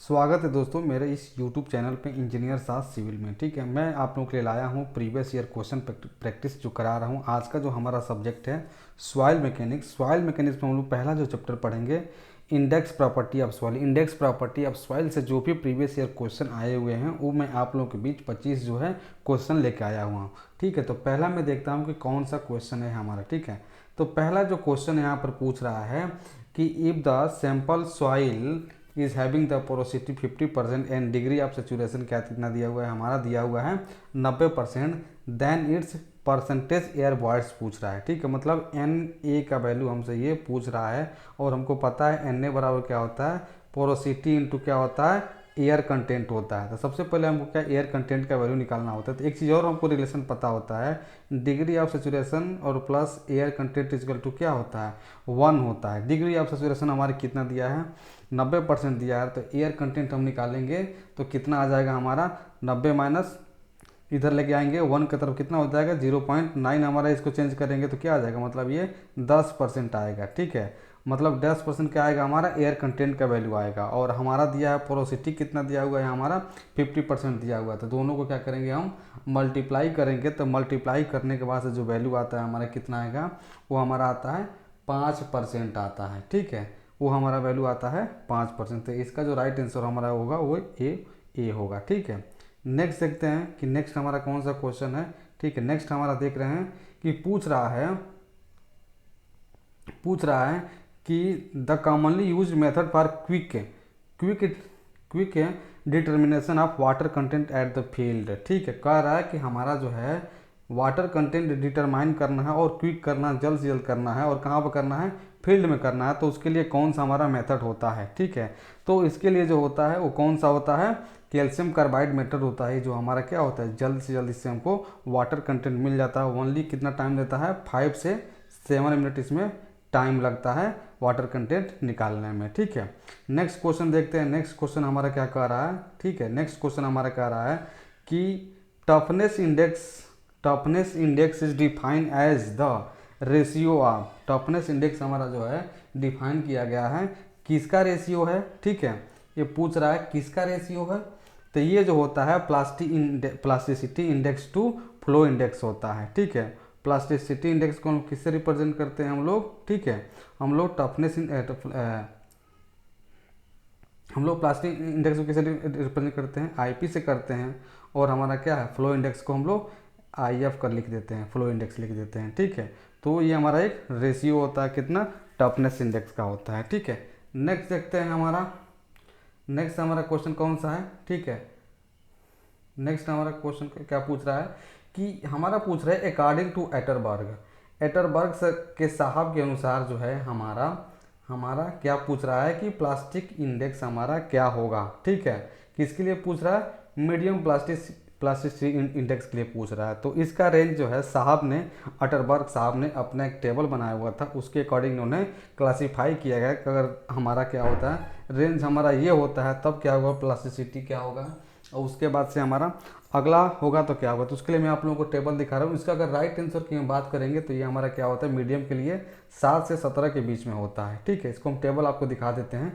स्वागत है दोस्तों मेरे इस YouTube चैनल पे इंजीनियर साथ सिविल में। ठीक है, मैं आप लोगों के लिए लाया हूँ प्रीवियस ईयर क्वेश्चन प्रैक्टिस जो करा रहा हूँ। आज का जो हमारा सब्जेक्ट है सॉइल मैकेनिक्स। सॉइल मैकेनिक्स में हम लोग पहला जो चैप्टर पढ़ेंगे index property of soil. Index property of soil से जो भी प्रीवियस ईयर क्वेश्चन आए हुए हैं वो मैं आप लोगों के बीच 25 जो है क्वेश्चन लेके आया हुआ हूँ। ठीक है, तो पहला मैं देखता हूँ कि कौन सा क्वेश्चन है हमारा। ठीक है, तो पहला जो क्वेश्चन यहाँ पर पूछ रहा है कि if the sample soil is having the porosity 50% and degree of saturation क्या कितना दिया हुआ है, हमारा दिया हुआ है 90%, then it's percentage air voids पूछ रहा है। ठीक है, मतलब एन ए का वैल्यू हमसे ये पूछ रहा है और हमको पता है एन ए बराबर क्या होता है, पोरोसिटी इंटू क्या होता है, एयर कंटेंट होता है। तो सबसे पहले हमको क्या एयर कंटेंट का वैल्यू निकालना होता है। तो एक चीज़ और हमको रिलेशन पता होता है, डिग्री ऑफ सेचुरेशन और plus air content is equal to क्या होता है, 1 होता है। डिग्री ऑफ सेचुरेशन हमारे कितना दिया है, 90% दिया है। तो एयर कंटेंट हम निकालेंगे तो कितना आ जाएगा हमारा, 90 माइनस इधर लेके आएंगे 1 की तरफ कितना हो जाएगा 0.9, हमारा इसको चेंज करेंगे तो क्या आ जाएगा, मतलब ये 10% आएगा। ठीक है, मतलब 10% क्या आएगा हमारा, एयर कंटेंट का वैल्यू आएगा। और हमारा दिया है पोरोसिटी कितना दिया हुआ है हमारा 50% दिया हुआ है। तो दोनों को क्या करेंगे हम मल्टीप्लाई करेंगे। तो मल्टीप्लाई करने के बाद से जो वैल्यू आता है हमारा कितना आएगा, वो हमारा आता है 5% आता है। ठीक है, वो हमारा वैल्यू आता है 5%। तो इसका जो राइट आंसर हमारा होगा वो ए होगा। ठीक है, नेक्स्ट देखते हैं कि नेक्स्ट हमारा कौन सा क्वेश्चन है। ठीक है, नेक्स्ट हमारा देख रहे हैं कि पूछ रहा है कि the commonly use method for quick quick determination of water content at the field. ठीक है, कह रहा है कि हमारा जो है वाटर कंटेंट डिटरमाइन करना है और क्विक करना, जल्द से जल्द करना है, और कहाँ पर करना है, फील्ड में करना है। तो उसके लिए कौन सा हमारा मेथड होता है। ठीक है, तो इसके लिए जो होता है वो कौन सा होता है, कैल्शियम कार्बाइड मेथड होता है। जो हमारा क्या होता है, जल्द से जल्द इससे हमको वाटर कंटेंट मिल जाता है। ओनली कितना टाइम लेता है, 5 से 7 मिनट इसमें टाइम लगता है वाटर कंटेंट निकालने में। ठीक है, नेक्स्ट क्वेश्चन देखते हैं। नेक्स्ट क्वेश्चन हमारा क्या कह रहा है। ठीक है, नेक्स्ट क्वेश्चन हमारा कह रहा है कि toughness index is define as the ratio of, toughness index हमारा जो है डिफाइन किया गया है, किसका रेशियो है। ठीक है, ये पूछ रहा है किसका रेशियो है। तो ये जो होता है plasticity index to flow index होता है। ठीक है, प्लास्टिसिटी इंडेक्स को हम किससे रिप्रेजेंट करते हैं हम लोग। ठीक है, हम लोग हम लोग प्लास्टिक इंडेक्स को किसे रिप्रेजेंट करते हैं, आईपी से करते हैं। और हमारा क्या है, फ्लो इंडेक्स को हम लोग आईएफ कर लिख देते हैं, फ्लो इंडेक्स लिख देते हैं। ठीक है, तो ये हमारा एक रेशियो होता है कितना, टफनेस इंडेक्स का होता है। ठीक है, नेक्स्ट देखते हैं नेक्स्ट हमारा क्वेश्चन कौन सा है। ठीक है, नेक्स्ट हमारा क्वेश्चन क्या पूछ रहा है कि हमारा पूछ रहा है अकॉर्डिंग टू एटरबर्ग के साहब के अनुसार जो है हमारा हमारा क्या पूछ रहा है कि प्लास्टिक इंडेक्स हमारा क्या होगा। ठीक है, किसके लिए पूछ रहा है, मीडियम प्लास्टिसिटी इंडेक्स के लिए पूछ रहा है। तो इसका रेंज जो है अटरबर्ग साहब ने अपना एक टेबल बनाया हुआ था, उसके अकॉर्डिंग उन्होंने क्लासीफाई किया गया कि अगर हमारा क्या होता है, रेंज हमारा ये होता है तब क्या होगा, प्लास्टिसिटी क्या होगा, और उसके बाद से हमारा अगला होगा तो क्या होगा। तो उसके लिए मैं आप लोगों को टेबल दिखा रहा हूँ। इसका अगर राइट आंसर की हम बात करेंगे तो ये हमारा क्या होता है, मीडियम के लिए 7 से 17 के बीच में होता है। ठीक है, इसको हम टेबल आपको दिखा देते हैं।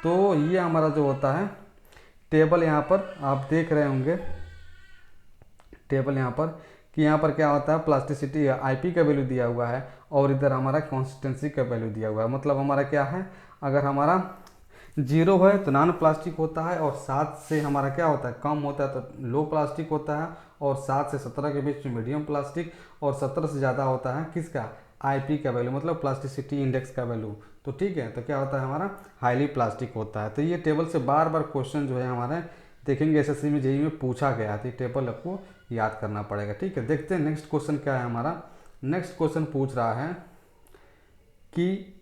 तो ये हमारा जो होता है टेबल, यहाँ पर आप देख रहे होंगे टेबल यहाँ पर कि यहाँ पर क्या होता है, प्लास्टिसिटी आईपी का वैल्यू दिया हुआ है और इधर हमारा कॉन्सिस्टेंसी का वैल्यू दिया हुआ है। मतलब हमारा क्या है, अगर हमारा 0 है तो नॉन प्लास्टिक होता है, और 7 से हमारा क्या होता है, कम होता है तो लो प्लास्टिक होता है, और 7 से 17 के बीच में मीडियम प्लास्टिक, और 17 से ज़्यादा होता है किसका, आईपी का वैल्यू, मतलब प्लास्टिसिटी इंडेक्स का वैल्यू। तो ठीक है, तो क्या होता है हमारा हाईली प्लास्टिक होता है। तो ये टेबल से बार बार क्वेश्चन जो है हमारे देखेंगे एसएससी में, जेईई में पूछा गया था। टेबल आपको याद करना पड़ेगा। ठीक है, देखते हैं नेक्स्ट क्वेश्चन क्या है हमारा। नेक्स्ट क्वेश्चन पूछ रहा है कि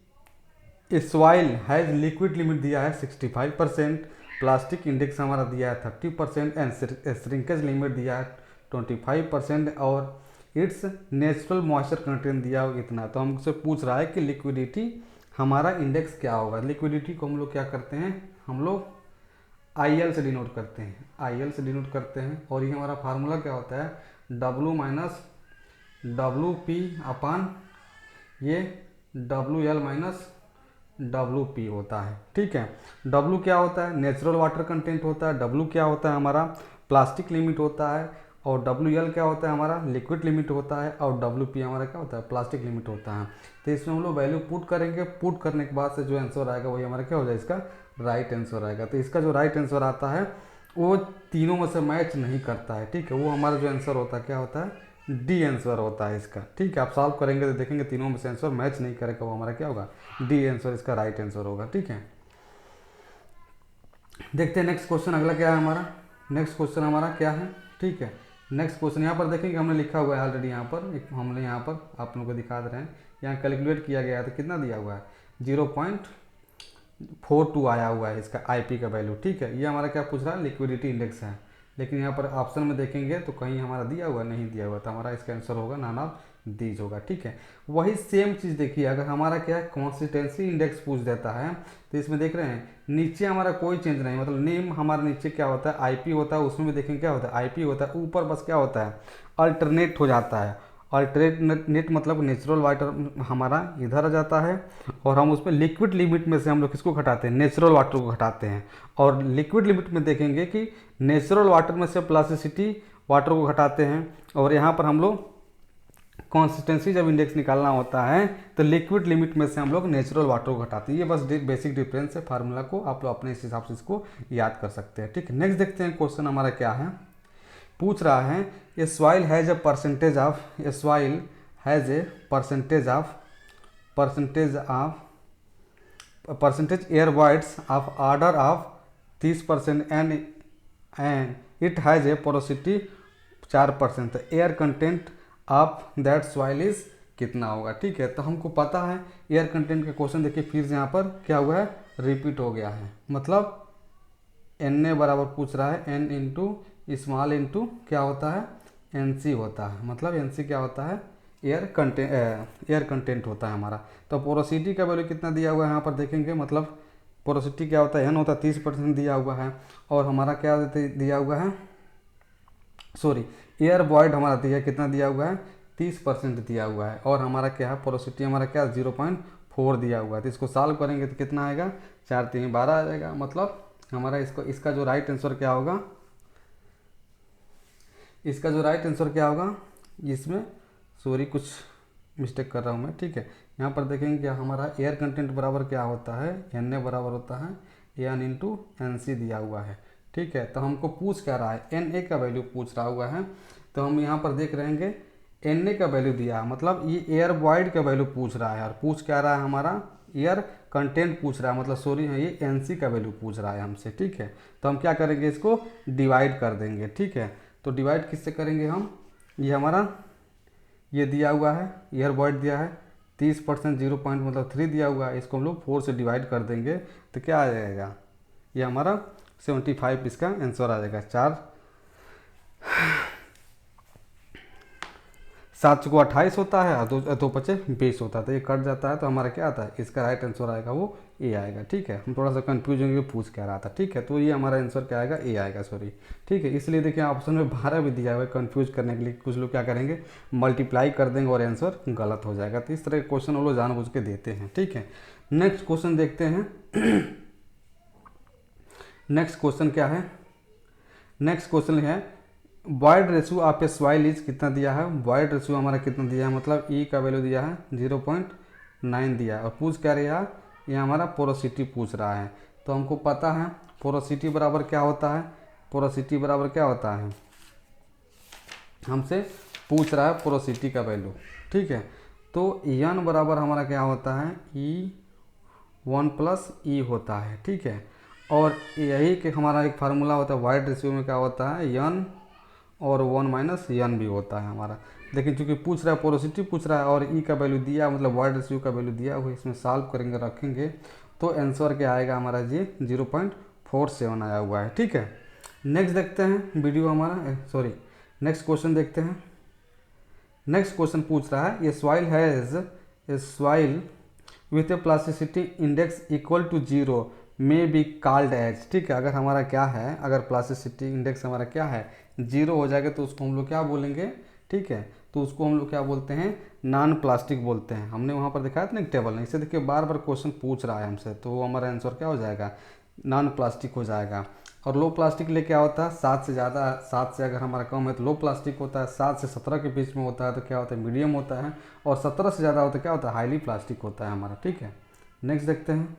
सॉइल हैज़ लिक्विड लिमिट दिया है 65%, प्लास्टिक इंडेक्स हमारा दिया है 30% एंड श्रिंकेज लिमिट दिया है 25%, और इट्स नेचुरल मॉइस्चर कंटेंट दिया हो इतना। तो हमसे पूछ रहा है कि लिक्विडिटी हमारा इंडेक्स क्या होगा। लिक्विडिटी को हम लोग क्या करते हैं, हम लोग आई से डिनोट करते हैं, और ये हमारा फार्मूला क्या होता है, डब्लू माइनस डब्लू पी अपान ये डब्लू एल माइनस WP होता है। ठीक है, W क्या होता है, नेचुरल वाटर कंटेंट होता है। W क्या होता है हमारा, प्लास्टिक लिमिट होता है। और WL क्या होता है हमारा, लिक्विड लिमिट होता है। और WP हमारा क्या होता है, प्लास्टिक लिमिट होता है। तो इसमें हम लोग वैल्यू पुट करेंगे, पुट करने के बाद से जो आंसर आएगा वही हमारा क्या हो जाएगा, इसका राइट आंसर आएगा। तो इसका जो राइट आंसर आता है वो तीनों में से मैच नहीं करता है। ठीक है, वो हमारा जो आंसर होता है क्या होता है, डी आंसर होता है इसका। ठीक है, आप सॉल्व करेंगे तो देखेंगे तीनों में से आंसर मैच नहीं करेगा, वो हमारा क्या होगा, डी आंसर इसका राइट आंसर होगा। ठीक है, देखते हैं नेक्स्ट क्वेश्चन अगला क्या है हमारा। नेक्स्ट क्वेश्चन हमारा क्या है, ठीक है, नेक्स्ट क्वेश्चन यहाँ पर देखेंगे हमने लिखा हुआ है ऑलरेडी, यहाँ पर एक हमने यहाँ पर आप लोगों को दिखा दे रहे हैं। यहाँ कैलकुलेट किया गया है तो कितना दिया हुआ है, 0.42 आया हुआ है इसका आईपी का वैल्यू। ठीक है, ये हमारा क्या पूछ रहा है, लिक्विडिटी इंडेक्स है। लेकिन यहाँ पर ऑप्शन में देखेंगे तो कहीं हमारा दिया हुआ नहीं दिया हुआ, तो हमारा इसका आंसर होगा नॉन ऑफ दीज होगा। ठीक है, वही सेम चीज़ देखिए, अगर हमारा क्या है कंसिस्टेंसी इंडेक्स पूछ देता है तो इसमें देख रहे हैं नीचे हमारा कोई चेंज नहीं, मतलब नेम हमारा नीचे क्या होता है, आईपी होता है, उसमें भी देखेंगे क्या होता है, आईपी होता है। ऊपर बस क्या होता है, अल्टरनेट हो जाता है। अल्टरनेट मतलब नेचुरल वाटर हमारा इधर आ जाता है, और हम उसमें लिक्विड लिमिट में से हम लोग किसको घटाते हैं, नेचुरल वाटर को घटाते हैं। और लिक्विड लिमिट में देखेंगे कि नेचुरल वाटर में से प्लास्टिसिटी वाटर को घटाते हैं। और यहाँ पर हम लोग कंसिस्टेंसी जब इंडेक्स निकालना होता है तो लिक्विड लिमिट में से हम लोग नेचुरल वाटर को घटाते हैं। ये बस बेसिक डिफरेंस है, फार्मूला को आप लोग अपने इस हिसाब से इसको याद कर सकते हैं। ठीक है, नेक्स्ट देखते हैं क्वेश्चन हमारा क्या है, पूछ रहा है a soil has a percentage of, a soil has a percentage air voids of order of 30% and it has a porosity 4%। Air content of that soil is कितना होगा। ठीक है, तो हमको पता है एयर कंटेंट का क्वेश्चन देखिए फिर से यहाँ पर क्या हुआ है, रिपीट हो गया है। मतलब एन ए बराबर पूछ रहा है एन इंटू स्मॉल इंटू क्या होता है, एन सी होता है। मतलब एन सी क्या होता है, एयर कंटेंट होता है हमारा। तो पोरोसिटी का वैल्यू कितना दिया हुआ है यहाँ पर देखेंगे, मतलब पोरोसिटी क्या होता है, एन होता है 30% दिया हुआ है। और हमारा क्या दिया हुआ है, सॉरी एयर वॉइड हमारा दिया कितना दिया हुआ है, 30% दिया हुआ है। और हमारा क्या है, पोरोसिटी हमारा क्या 0.4 दिया हुआ है। तो इसको सॉल्व करेंगे तो कितना आएगा, 4 3 12 आ जाएगा। मतलब हमारा इसका जो राइट आंसर क्या होगा, इसका जो राइट आंसर क्या होगा, इसमें सॉरी कुछ मिस्टेक कर रहा हूँ मैं। ठीक है, यहाँ पर देखेंगे क्या हमारा एयर कंटेंट बराबर क्या होता है, एन ए बराबर होता है एन इंटू एन सी दिया हुआ है। ठीक है, तो हमको पूछ क्या रहा है, एन ए का वैल्यू पूछ रहा हुआ है। तो हम यहाँ पर देख रहेंगे एन ए का वैल्यू दिया है, मतलब ये एयर वॉइड का वैल्यू पूछ रहा है। और पूछ क्या रहा है हमारा, एयर कंटेंट पूछ रहा है, मतलब सॉरी है ये एन सी का वैल्यू पूछ रहा है हमसे। ठीक है, तो हम क्या करेंगे, इसको डिवाइड कर देंगे। ठीक है, तो डिवाइड किससे करेंगे हम, ये हमारा ये दिया हुआ है एयर वॉइड दिया है 30%, 0 पॉइंट मतलब 3 दिया हुआ है, इसको हम लोग 4 से डिवाइड कर देंगे तो क्या आ जाएगा, ये हमारा 75 इसका आंसर आ जाएगा। 4 7 को 28 होता है और 2 5 20 होता है, तो ये कट जाता है। तो हमारा क्या आता है, इसका राइट आंसर आएगा वो ए आएगा। ठीक है, हम थोड़ा सा कंफ्यूज होंगे पूछ क्या रहा था। ठीक है, तो ये हमारा आंसर क्या आएगा, ए आएगा, सॉरी। ठीक है, इसलिए देखिए ऑप्शन में 12 भी दिया हुआ है कंफ्यूज करने के लिए। कुछ लोग क्या करेंगे, मल्टीप्लाई कर देंगे और आंसर गलत हो जाएगा। तो इस तरह के क्वेश्चन वो लोग जानबूझ के देते हैं। ठीक है, नेक्स्ट क्वेश्चन देखते हैं। नेक्स्ट क्वेश्चन क्या है, नेक्स्ट क्वेश्चन है void ratio of a soil is कितना दिया है, वॉइड रेशियो हमारा कितना दिया है, मतलब ई का वैल्यू दिया है 0.9 दिया है। और पूछ क्या रहा है, ये हमारा पोरोसिटी पूछ रहा है। तो हमको पता है पोरोसिटी बराबर क्या होता है, पोरोसिटी बराबर क्या होता है, हमसे पूछ रहा है पोरोसिटी का वैल्यू। ठीक है, तो एन बराबर हमारा क्या होता है, E1 + E होता है। ठीक है, और यही कि हमारा एक फार्मूला होता है वॉइड रेशियो में, क्या होता है एन और 1 - एन भी होता है हमारा। लेकिन चूंकि पूछ रहा है पोरोसिटी पूछ रहा है और ई का वैल्यू दिया, मतलब वॉइड रेशियो का वैल्यू दिया हुआ, इसमें सॉल्व करेंगे रखेंगे तो आंसर क्या आएगा हमारा जी 0.47 आया हुआ है। ठीक है, नेक्स्ट देखते हैं वीडियो हमारा, सॉरी नेक्स्ट क्वेश्चन देखते हैं। नेक्स्ट क्वेश्चन पूछ रहा है a soil has a soil with a plasticity index equal to 0 may be called as. ठीक है, अगर हमारा क्या है, अगर प्लास्टिसिटी इंडेक्स हमारा क्या है 0 हो जाएगा तो उसको हम लोग क्या बोलेंगे। ठीक है, तो उसको हम लोग क्या बोलते हैं, नॉन प्लास्टिक बोलते हैं। हमने वहाँ पर दिखाया था ना एक टेबल में, इसे देखिए बार बार क्वेश्चन पूछ रहा है हमसे, तो वो हमारा आंसर क्या हो जाएगा, नॉन प्लास्टिक हो जाएगा। और लो प्लास्टिक लिए क्या होता है, 7 से ज़्यादा, 7 से अगर हमारा कम है तो लो प्लास्टिक होता है, 7 से 17 के बीच में होता है तो क्या होता है, मीडियम होता है, और 17 से ज़्यादा होता है क्या होता है, हाईली प्लास्टिक होता है हमारा। ठीक है, नेक्स्ट देखते हैं।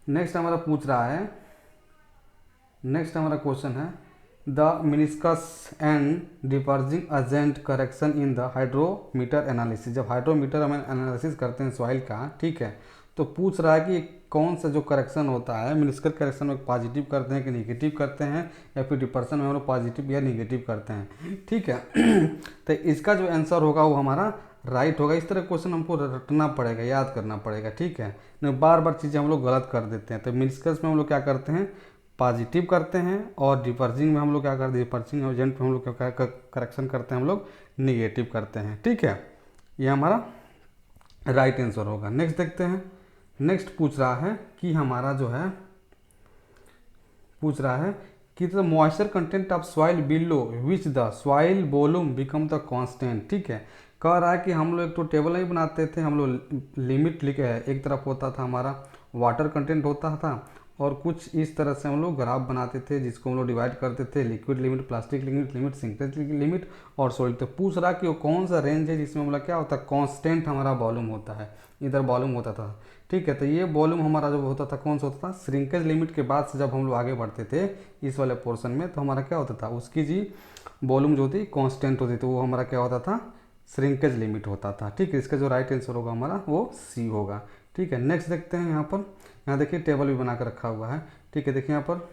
नेक्स्ट हमारा पूछ रहा है, नेक्स्ट हमारा क्वेश्चन है the meniscus and dispersing agent correction in the hydrometer analysis. जब हाइड्रोमीटर हम एनालिसिस करते हैं सॉइल का, ठीक है, तो पूछ रहा है कि कौन सा जो करेक्शन होता है, मिनिस्कल करेक्शन में पॉजिटिव करते हैं कि नेगेटिव करते हैं, या फिर डिपर्सन में हम लोग पॉजिटिव या नेगेटिव करते हैं। ठीक है तो इसका जो आंसर होगा वो हमारा राइट होगा। इस तरह क्वेश्चन हमको रटना पड़ेगा, याद करना पड़ेगा। ठीक है, नहीं बार बार चीज़ें हम लोग गलत कर देते हैं। तो मिनिस्कस में हम लोग क्या करते हैं, पॉजिटिव करते हैं, और डिपर्जिंग में हम लोग क्या करते हैं, डिपर्जिंग एजेंट में हम लोग क्या करेक्शन करते हैं, हम लोग निगेटिव करते हैं। ठीक है, ये हमारा राइट आंसर होगा। नेक्स्ट देखते हैं। नेक्स्ट पूछ रहा है कि हमारा जो है, पूछ रहा है कि the moisture content of soil below which the soil volume become the constant. ठीक है, कह रहा है कि हम लोग एक तो टेबल नहीं बनाते थे, हम लोग लिमिट लिखे है, एक तरफ होता था हमारा वाटर कंटेंट होता था, और कुछ इस तरह से हम लोग ग्राफ बनाते थे जिसको हम लोग डिवाइड करते थे, liquid limit, plastic limit, synthetic limit और सॉलिड। तो पूछ रहा कि वो कौन सा रेंज है जिसमें मतलब क्या होता है, कांस्टेंट हमारा वॉल्यूम होता है, इधर वॉल्यूम होता था। ठीक है, तो ये वॉल्यूम हमारा जो होता था कौन सा होता था, श्रिंकेज लिमिट के बाद से जब हम लोग आगे बढ़ते थे इस वाले पोर्शन में, तो हमारा क्या होता था, उसकी जी वॉल्यूम जो थी कांस्टेंट होती थी, वो हमारा क्या होता था, श्रिंकेज लिमिट होता था। ठीक है, इसका जो राइट आंसर होगा हमारा वो सी होगा। ठीक है, नेक्स्ट देखते हैं। यहाँ पर यहाँ देखिए टेबल भी बना कर रखा हुआ है। ठीक है, देखिए यहाँ पर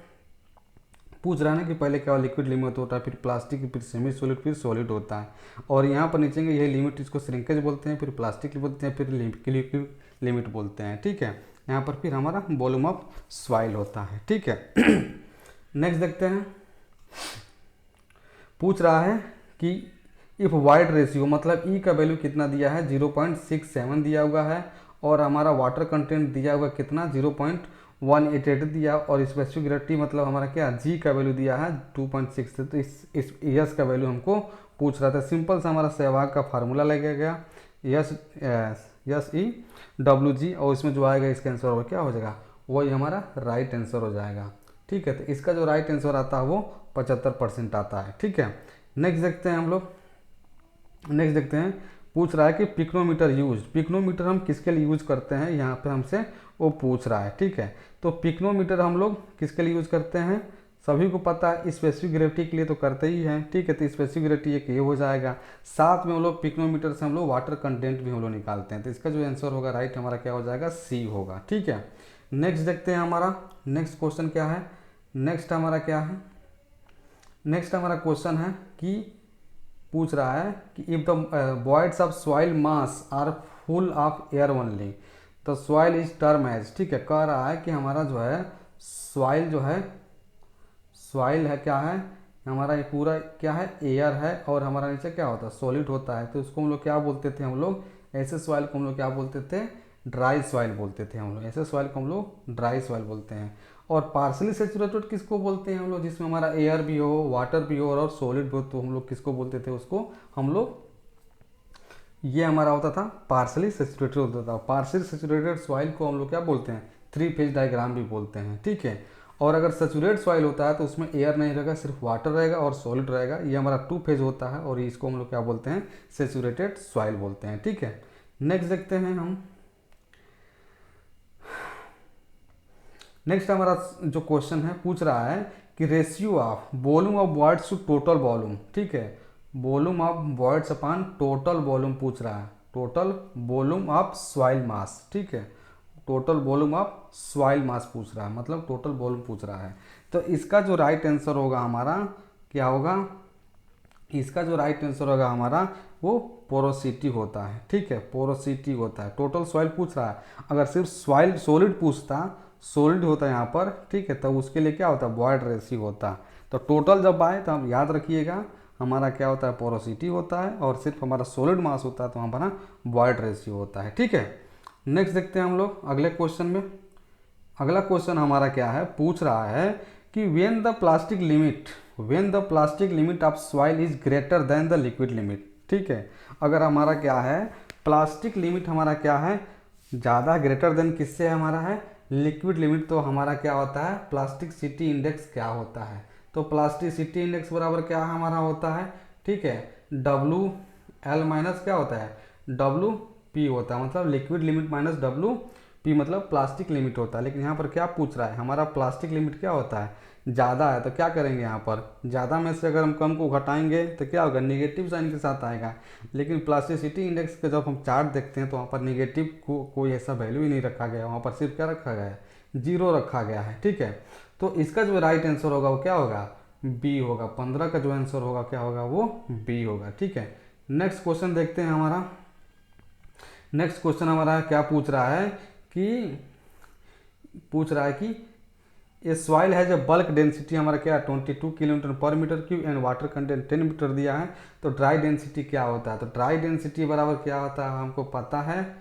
पूछ रहा है ना कि पहले क्या लिक्विड लिमिट होता है, फिर प्लास्टिक, फिर सेमी सॉलिड, फिर सॉलिड होता है, और यहाँ पर नीचे यही लिमिट, इसको श्रिंकेज बोलते हैं, फिर प्लास्टिक बोलते हैं, फिर लिक्विड लिमिट बोलते हैं। ठीक है, यहाँ पर फिर हमारा वॉल्यूम ऑफ सॉइल होता है। ठीक है नेक्स्ट देखते हैं। पूछ रहा है कि इफ वाइड रेशियो, मतलब ई का वैल्यू कितना दिया है, 0.67 दिया हुआ है, और हमारा वाटर कंटेंट दिया हुआ कितना, 0.188 दिया, और स्पेसिफिक ग्रेविटी मतलब हमारा क्या, जी का वैल्यू दिया है 2.6। तो इस यस का वैल्यू हमको पूछ रहा था। सिंपल सा हमारा सहवाग का फार्मूला लगेगा गया, यस ई डब्ल्यू जी, और इसमें जो आएगा इसका आंसर होगा क्या हो जाएगा, वही हमारा राइट आंसर हो जाएगा। ठीक है, तो इसका जो राइट आंसर आता है वो 75% आता है। ठीक है, नेक्स्ट देखते हैं हम लोग। नेक्स्ट देखते हैं, पूछ रहा है कि पिक्नोमीटर यूज, पिक्नोमीटर हम किसके लिए यूज करते हैं, यहाँ पे हमसे वो पूछ रहा है। ठीक है, तो पिक्नोमीटर हम लोग किसके लिए यूज करते हैं, सभी को पता है, स्पेसिफिक ग्रेविटी के लिए तो करते ही हैं। ठीक है, तो स्पेसिफिक ग्रेविटी एक ये हो जाएगा, साथ में हम लोग पिक्नोमीटर से हम लोग वाटर कंटेंट भी हम लोग निकालते हैं। तो इसका जो आंसर होगा राइट हमारा क्या हो जाएगा, सी होगा। ठीक है, नेक्स्ट देखते हैं हमारा नेक्स्ट क्वेश्चन क्या है। नेक्स्ट हमारा क्या है, नेक्स्ट हमारा क्वेश्चन है कि पूछ रहा है कि if the voids of soil mass are full of air only the soil is term as. ठीक है, कह रहा है कि हमारा जो है सॉइल जो है, सॉइल है क्या है हमारा, ये पूरा क्या है, एयर है, और हमारा नीचे क्या होता है, सॉलिड होता है। तो उसको हम लोग क्या बोलते थे, हम लोग ऐसे सॉइल को हम लोग क्या बोलते थे, ड्राई सॉइल बोलते थे हम लोग, ऐसे सॉइल को हम लोग ड्राई सॉइल बोलते हैं। और पार्सली सेचुरेटेड किसको बोलते हैं हम लोग, जिसमें हमारा एयर भी हो, वाटर भी हो, और सॉलिड भी हो, तो हम लोग किसको बोलते थे, उसको हम लोग, ये हमारा होता था पार्सली सेचुरेटेड होता था। पार्सली सेचुरेटेड सॉइल को हम लोग क्या बोलते हैं, 3 फेज डायग्राम भी बोलते हैं। ठीक है, और अगर सेचुरेट सॉइल होता है तो उसमें एयर नहीं रहेगा, सिर्फ वाटर रहेगा और सॉलिड रहेगा, ये हमारा 2 फेज होता है, और इसको हम लोग क्या बोलते हैं, सेचुरेटेड सॉइल बोलते हैं। ठीक है, नेक्स्ट देखते हैं हम। नेक्स्ट हमारा जो क्वेश्चन है, पूछ रहा है कि ratio of volume of voids to total volume. ठीक है, volume of voids upon total volume पूछ रहा है, total volume of soil mass. ठीक है, total volume of soil mass पूछ रहा है, मतलब टोटल वॉल्यूम पूछ रहा है। तो इसका जो राइट आंसर होगा हमारा क्या होगा, इसका जो राइट आंसर होगा हमारा वो पोरोसिटी होता है। ठीक है, पोरोसिटी होता है। टोटल सॉइल पूछ रहा है, अगर सिर्फ सॉइल सॉलिड पूछता, सॉलिड होता है यहाँ पर, ठीक है, तो उसके लिए क्या होता है, वॉइड रेशियो होता। तो टोटल जब आए तो हम याद रखिएगा हमारा क्या होता है, पोरोसिटी होता है, और सिर्फ हमारा सॉलिड मास होता है तो हमारा वॉइड रेशियो होता है। ठीक है, नेक्स्ट देखते हैं हम लोग अगले क्वेश्चन में। अगला क्वेश्चन हमारा क्या है, पूछ रहा है कि when the plastic limit when the plastic limit of soil is greater than the liquid limit. ठीक है, अगर हमारा क्या है, प्लास्टिक लिमिट हमारा क्या है, ज़्यादा ग्रेटर देन किससे हमारा है, लिक्विड लिमिट, तो हमारा क्या होता है, प्लास्टिसिटी इंडेक्स क्या होता है, तो प्लास्टिसिटी इंडेक्स बराबर क्या हमारा होता है, ठीक है, डब्लू एल माइनस क्या होता है, डब्लू पी होता है, मतलब liquid limit minus W P, मतलब प्लास्टिक लिमिट होता है। लेकिन यहाँ पर क्या पूछ रहा है, हमारा प्लास्टिक लिमिट क्या होता है, ज़्यादा है, तो क्या करेंगे यहाँ पर, ज़्यादा में से अगर हम कम को घटाएंगे तो क्या होगा, निगेटिव साइन के साथ आएगा। लेकिन प्लास्टिसिटी इंडेक्स का जब हम चार्ट देखते हैं तो वहाँ पर निगेटिव को कोई ऐसा वैल्यू ही नहीं रखा गया, वहाँ पर सिर्फ क्या रखा गया है, जीरो रखा गया है। ठीक है, तो इसका जो राइट आंसर होगा वो क्या होगा, बी होगा। 15 का जो आंसर होगा क्या होगा, वो बी होगा। ठीक है, नेक्स्ट क्वेश्चन देखते हैं हमारा। नेक्स्ट क्वेश्चन हमारा क्या पूछ रहा है कि ये सॉइल है जो बल्क डेंसिटी हमारा क्या है 22 kilometre per metre cube and water content 10 metre दिया है, तो ड्राई डेंसिटी क्या होता है, तो ड्राई डेंसिटी बराबर क्या होता है हमको पता है,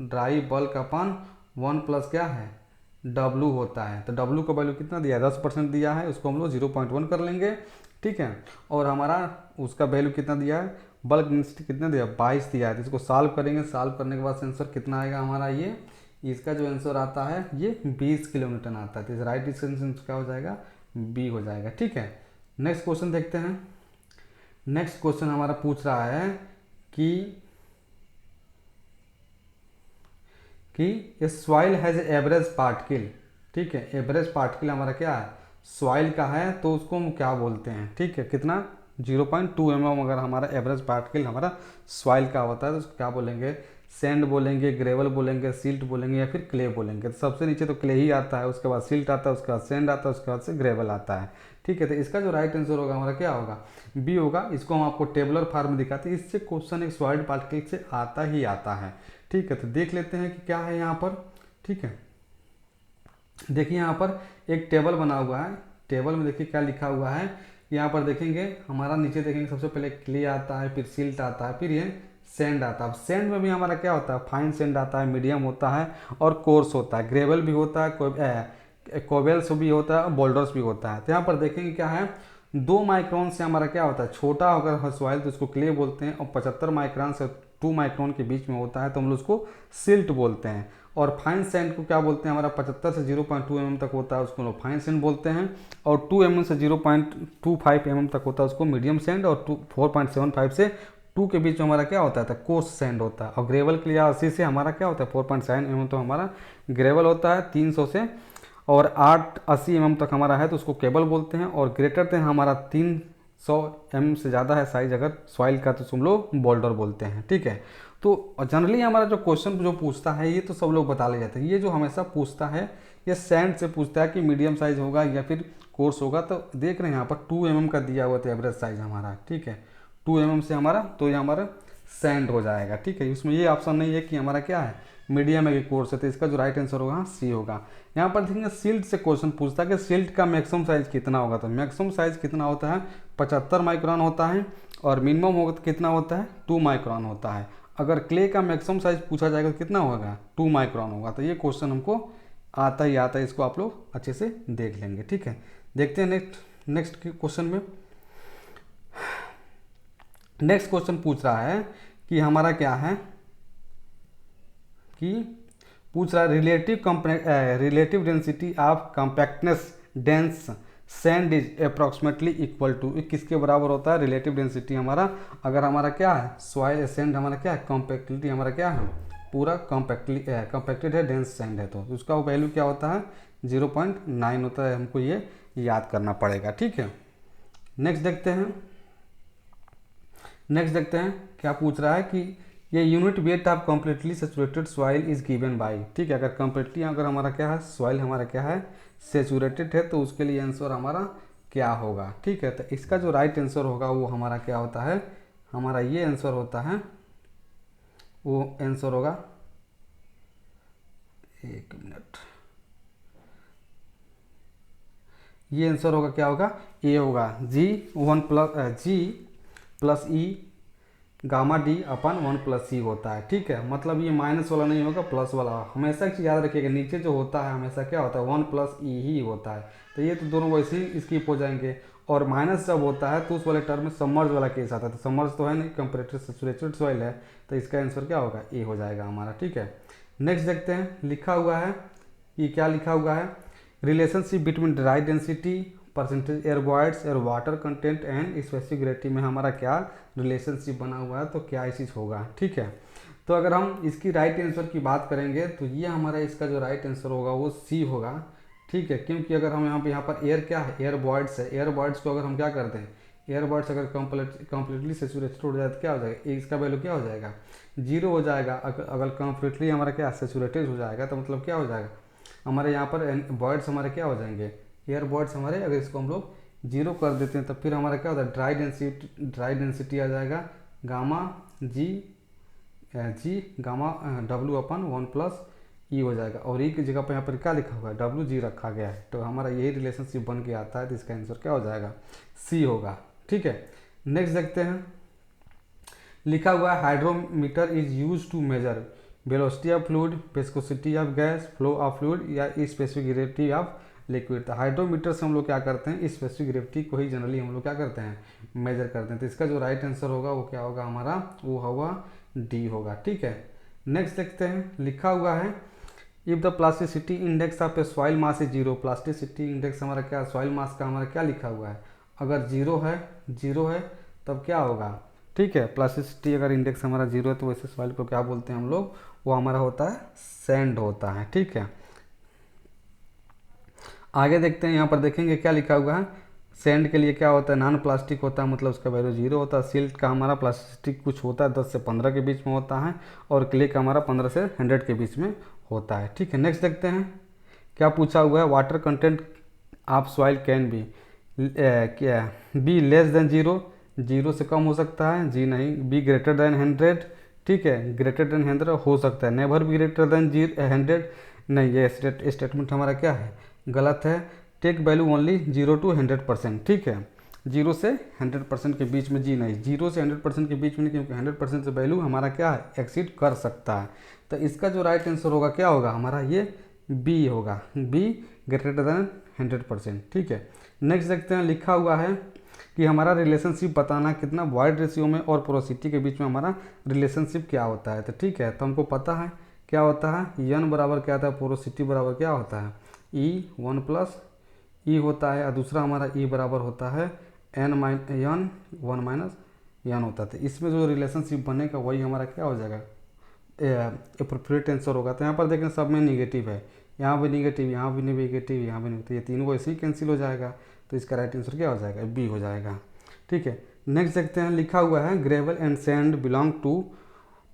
ड्राई बल्क अपन 1 प्लस क्या है, डब्लू होता है। तो डब्लू का वैल्यू कितना दिया है, 10% दिया है, उसको हम लोग 0.1 कर लेंगे। ठीक है, और हमारा उसका वैल्यू कितना दिया है, बल्क डेंसिटी कितना दिया, 22 दिया है, तो इसको सॉल्व करेंगे, सॉल्व करने के बाद आंसर कितना आएगा हमारा, ये इसका जो आंसर आता है ये 20 किलोमीटर आता है, तो इस राइट डिस्टेंस क्या हो जाएगा, बी हो जाएगा। ठीक है, नेक्स्ट क्वेश्चन देखते हैं। नेक्स्ट क्वेश्चन हमारा पूछ रहा है कि ये सॉइल हैज एवरेज पार्टिकल। ठीक है, एवरेज पार्टिकल हमारा क्या है, सॉइल का है, तो उसको हम क्या बोलते हैं, ठीक है, कितना 0.2 mm अगर हमारा एवरेज पार्टिकल हमारा सॉइल का होता है तो उसको क्या बोलेंगे, सैंड बोलेंगे, ग्रेवल बोलेंगे, सिल्ट बोलेंगे या फिर क्ले बोलेंगे। तो सबसे नीचे तो क्ले ही आता है, उसके बाद सिल्ट आता है, उसके बाद सैंड आता है, उसके बाद से ग्रेवल आता है। ठीक है, तो इसका जो राइट आंसर होगा हमारा क्या होगा, बी होगा। इसको हम आपको टेबुलर फॉर्म में दिखाते हैं, इससे क्वेश्चन एक सॉलिड पार्टिकल से आता ही आता है। ठीक है, तो देख लेते हैं कि क्या है यहाँ पर। ठीक है, देखिए यहाँ पर एक टेबल बना हुआ है, टेबल में देखिए क्या लिखा हुआ है, यहाँ पर देखेंगे हमारा नीचे देखेंगे सबसे पहले क्ले आता है, फिर सिल्ट आता है, फिर ये सैंड आता है। अब सैंड में भी हमारा क्या होता है, फाइन सैंड आता है, मीडियम होता है और कोर्स होता है, ग्रेवल भी होता है, कोबेल्स भी होता है और बोल्डर्स भी होता है। तो यहाँ पर देखेंगे क्या है, 2 माइक्रोन से हमारा क्या होता है, छोटा अगर सॉइल तो उसको क्ले बोलते हैं, और 75 माइक्रोन से 2 माइक्रोन के बीच में होता है तो हम लोग उसको सिल्ट बोलते हैं। और फाइन सैंड को क्या बोलते हैं, हमारा 75 से 0.2 mm तक होता है, उसको लोग फाइन सैंड बोलते हैं। और 2 mm से 0.25 mm तक होता है, उसको मीडियम सैंड। और 4.75 से 2 के बीच में हमारा क्या होता है, तो कोर्स सैंड होता है। और ग्रेवल के लिए 80 से हमारा क्या होता है 4.7 mm तो हमारा ग्रेवल होता है, 300 से और 880 mm तक हमारा है तो उसको केबल बोलते हैं। और ग्रेटर देन हमारा 300 mm से ज़्यादा है साइज अगर सॉइल का तो हम लोग बोल्डर बोलते हैं। ठीक है, तो जनरली हमारा जो क्वेश्चन जो पूछता है ये तो सब लोग बता ले जाते हैं, ये जो हमेशा पूछता है ये सैंड से पूछता है कि मीडियम साइज होगा या फिर कोर्स होगा। तो देख रहे हैं यहाँ पर 2 mm का दिया हुआ था एवरेज साइज हमारा। ठीक है, 2 mm से हमारा, तो ये हमारा सैंड हो जाएगा। ठीक है, इसमें ये ऑप्शन नहीं है कि हमारा क्या है मीडियम है कि कोर्स है, तो इसका जो राइट आंसर होगा सी होगा। यहाँ पर देखेंगे सिल्ट से क्वेश्चन पूछता है कि सिल्ट का मैक्सिमम साइज कितना होगा, तो मैक्सिमम साइज कितना होता है 75 माइक्रोन होता है, और मिनिमम होगा तो कितना होता है 2 माइक्रोन होता है। अगर क्ले का मैक्सिमम साइज पूछा जाएगा तो कितना होगा 2 माइक्रोन होगा। तो ये क्वेश्चन हमको आता ही आता है, इसको आप लोग अच्छे से देख लेंगे। ठीक है, देखते हैं नेक्स्ट क्वेश्चन में। नेक्स्ट क्वेश्चन पूछ रहा है कि हमारा क्या है कि पूछ रहा है relative density of compactness dense sand is approximately equal to, किसके बराबर होता है, रिलेटिव डेंसिटी हमारा अगर हमारा क्या है सॉइल सैंड हमारा क्या है कॉम्पैक्टिलिटी हमारा क्या है पूरा कॉम्पैक्टेड है, डेंस सैंड है, तो उसका वैल्यू क्या होता है 0.9 होता है, हमको ये याद करना पड़ेगा। ठीक है, नेक्स्ट देखते हैं क्या पूछ रहा है कि ये unit weight of completely saturated soil is given by. ठीक है, अगर कम्प्लीटली अगर हमारा क्या है सॉइल हमारा क्या है सेचुरेटेड है तो उसके लिए आंसर हमारा क्या होगा। ठीक है, तो इसका जो राइट आंसर होगा वो हमारा क्या होता है, हमारा ये आंसर होता है, वो आंसर होगा, एक मिनट, ये आंसर होगा क्या होगा, ए होगा G+ E गामा डी अपन 1+c होता है। ठीक है, मतलब ये माइनस वाला नहीं होगा, प्लस वाला। हमेशा एक चीज़ याद रखिएगा, नीचे जो होता है हमेशा क्या होता है 1+e ही होता है। तो ये तो दोनों वैसे ही स्किप हो जाएंगे। और माइनस जब होता है तो उस वाले टर्म में सबमर्ज वाला केस आता है। तो सबमर्ज तो है नहीं, कंपैरेटिव सैचुरेटेड सॉइल है, तो इसका आंसर क्या होगा, ए हो जाएगा हमारा। ठीक है, नेक्स्ट देखते हैं, लिखा हुआ है, ये क्या लिखा हुआ है, relationship between dry density, percentage air voids, air water content and specific gravity में हमारा क्या रिलेशनशिप बना हुआ है, तो क्या चीज़ होगा। ठीक है, तो अगर हम इसकी राइट आंसर की बात करेंगे तो ये हमारा इसका जो राइट आंसर होगा वो सी होगा। ठीक है, क्योंकि अगर हम यहाँ पर एयर क्या है, एयर वॉइड्स है। एयर वॉइड्स को अगर हम क्या करते हैं, एयर वॉइड्स अगर कंप्लीटली सैचुरेटेड हो जाए तो क्या हो जाएगा, इसका वैल्यू क्या हो जाएगा, 0 हो जाएगा। अगर कंप्लीटली हमारा क्या सैचुरेटेड हो जाएगा तो मतलब क्या हो जाएगा, हमारे यहाँ पर वॉइड्स हमारे क्या हो जाएंगे, एयर वॉइड्स हमारे, अगर इसको हम लोग 0 कर देते हैं तो फिर हमारा क्या होता है, ड्राई डेंसिटी आ जाएगा गामा जी गामा डब्ल्यू अपन 1+e हो जाएगा। और ई की जगह पर यहाँ पर क्या लिखा हुआ है, WG रखा गया है, तो हमारा यही रिलेशनशिप बन के आता है। तो इसका आंसर क्या हो जाएगा, सी होगा। ठीक है, नेक्स्ट देखते हैं, लिखा हुआ है hydrometer is use to measure velocity of fluid, viscosity of gas, flow of fluid या स्पेसिफिक ग्रेविटी ऑफ लिक्विड। तो हाइड्रोमीटर से हम लोग क्या करते हैं, स्पेसिफिक ग्रेविटी को ही जनरली हम लोग क्या करते हैं, मेजर करते हैं। तो इसका जो राइट आंसर होगा वो क्या होगा हमारा, वो होगा डी होगा। ठीक है, नेक्स्ट देखते हैं, लिखा हुआ है if the plasticity index of a soil mass is 0। Plasticity index हमारा क्या, सॉइल मास का हमारा क्या लिखा हुआ है, अगर 0 है तब क्या होगा। ठीक है, प्लास्टिसिटी अगर इंडेक्स हमारा 0 है तो वैसे सॉइल को क्या बोलते हैं हम लोग, वो हमारा होता है सैंड होता है। ठीक है, आगे देखते हैं, यहाँ पर देखेंगे क्या लिखा हुआ है, सैंड के लिए क्या होता है, नॉन प्लास्टिक होता है, मतलब उसका वैल्यू 0 होता है। सिल्ट का हमारा प्लास्टिक कुछ होता है 10 से 15 के बीच में होता है, और क्ले का हमारा 15 से 100 के बीच में होता है। ठीक है, नेक्स्ट देखते हैं, क्या पूछा हुआ है, water content of soil can be क्या बी लेस देन 0, 0 से कम हो सकता है, जी नहीं, बी ग्रेटर देन 100। ठीक है, ग्रेटर देन 100 हो सकता है, नेवर बी ग्रेटर देन 100, नहीं, ये स्टेटमेंट हमारा क्या है, गलत है। Take value only 0 to 100%। ठीक है, 0 से 100% के बीच में, जी नहीं, 0 से 100% के बीच में नहीं, क्योंकि 100% से वैल्यू हमारा क्या है, एक्सीड कर सकता है। तो इसका जो राइट आंसर होगा क्या होगा हमारा, ये बी होगा, बी ग्रेटर देन 100%। ठीक है, नेक्स्ट देखते हैं, लिखा हुआ है कि हमारा रिलेशनशिप बताना कितना वॉइड रेशियो में और पोरोसिटी के बीच में हमारा रिलेशनशिप क्या होता है। तो ठीक है, तो हमको पता है क्या होता है, एन बराबर क्या होता है, पोरोसिटी बराबर क्या होता है, E1+E होता है, और दूसरा हमारा E बराबर होता है N1 होता है। तो इसमें जो रिलेशनशिप बनेगा वही हमारा क्या हो जाएगा, एप्रोप्रिएट आंसर होगा। तो यहाँ पर देखें सब में निगेटिव है, यहाँ भी निगेटिव, यहाँ भी निगेटिव, यहाँ भी निगेटिव, तो ये तीनों ऐसे ही कैंसिल हो जाएगा। तो इसका राइट आंसर क्या हो जाएगा, बी हो जाएगा। ठीक है, नेक्स्ट देखते हैं, लिखा हुआ है gravel and sand belong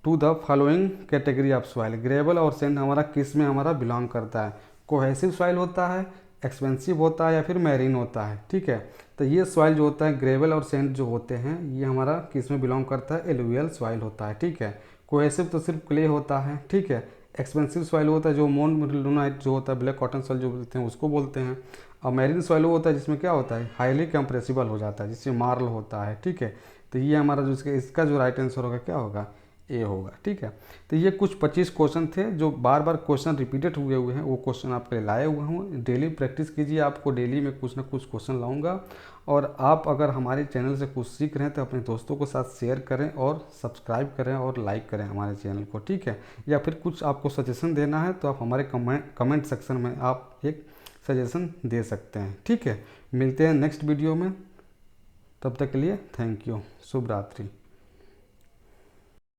to the following category of soil. Gravel और सैंड हमारा किस में हमारा बिलोंग करता है, कोहेसिव सॉइल होता है, एक्सपेंसिव होता है, या फिर मैरीन होता है। ठीक है, तो ये सॉइल जो होता है, ग्रेवल और सैंड जो होते हैं, ये हमारा किस में बिलोंग करता है, एलुवियल सॉइल होता है। ठीक है, कोहेसिव तो सिर्फ क्ले होता है। ठीक है, एक्सपेंसिव सॉइल होता है जो मोनोलिथोनाइट जो होता है, ब्लैक कॉटन सॉइल जो बोलते हैं उसको बोलते हैं। और मैरीन सॉइल वो होता है जिसमें क्या होता है, हाईली कंप्रेसिबल हो जाता है, जिससे मार्ल होता है। ठीक है, तो ये हमारा जो इसका जो राइट आंसर होगा क्या होगा, ए होगा। ठीक है, तो ये कुछ 25 क्वेश्चन थे जो बार बार क्वेश्चन रिपीटेड हुए हैं, वो क्वेश्चन आपके लिए लाए हुए हूँ। डेली प्रैक्टिस कीजिए, आपको डेली में कुछ ना कुछ क्वेश्चन लाऊंगा। और आप अगर हमारे चैनल से कुछ सीख रहे हैं तो अपने दोस्तों के साथ शेयर करें और सब्सक्राइब करें और लाइक करें हमारे चैनल को। ठीक है, या फिर कुछ आपको सजेशन देना है तो आप हमारे कमेंट सेक्शन में आप एक सजेशन दे सकते हैं। ठीक है, मिलते हैं नेक्स्ट वीडियो में, तब तक के लिए थैंक यू, शुभ रात्रि।